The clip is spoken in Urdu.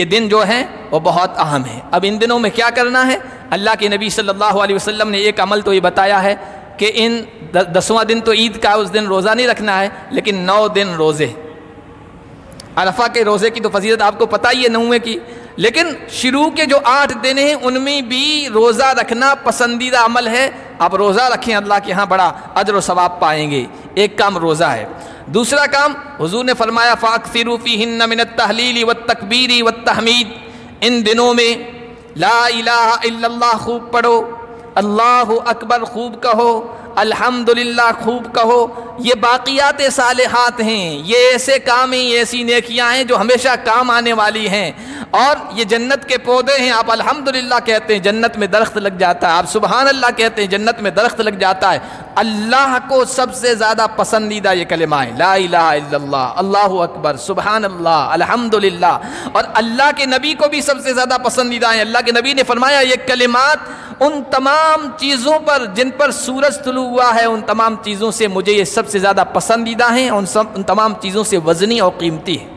یہ دن جو ہیں وہ بہت اہم ہیں۔ اب ان دنوں میں کیا کرنا ہے؟ اللہ کے نبی صلی اللہ علیہ وسلم نے ایک عمل تو یہ بتایا ہے کہ ان 10واں دن تو عید کا، اس دن روزہ نہیں رکھنا ہے، لیکن 9 دن روزے۔ عرفہ کے روزے کی تو فضیلت آپ کو پتہ ہی ہے 9ویں کی، لیکن شروع کے جو 8 دن ہیں ان میں بھی روزہ رکھنا پسندیدہ عمل ہے۔ آپ روزہ رکھیں، اللہ کے ہاں بڑا اجر و ثواب پائیں گے۔ ایک کام روزہ ہے۔ دوسرا کام حضور نے فرمایا فَأَكْثِرُوا فِيهِنَّ مِنَ التَّحْلِيلِ وَالتَّكْبِيرِ وَالتَّحْمِيدِ، ان دنوں میں لا الہ الا اللہ خوب پڑھو، اللہ اکبر خوب کہو، الحمدللہ خوب کہو۔ یہ باقیات صالحات ہیں، یہ ایسے کام ہیں، یہ ایسی نیکیاں ہیں جو ہمیشہ کام آنے والی ہیں، اور یہ جنت کے پودے ہیں۔ آپ الحمدللہ کہتے ہیں جنت میں درخت لگ جاتا ہے، آپ سبحان اللہ کہتے ہیں جنت میں درخت لگ جاتا ہے۔ اللہ کو سب سے زیادہ پسندیدہ یہ کلمہ ہے، لا الہ الا اللہ، اللہ اکبر، سبحان اللہ، الحمدللہ۔ اور اللہ کے نبی کو بھی سب سے زیادہ پسندیدہ ہیں۔ اللہ کے نبی نے فرمایا یہ کلمات ان تمام چیزوں پر جن پر سورج طلوع ہوا ہے، ان تمام چیزوں سے مجھے یہ سب سے زیادہ پسندیدہ ہیں، ان تمام چیزوں سے وزنی اور قیمتی ہیں۔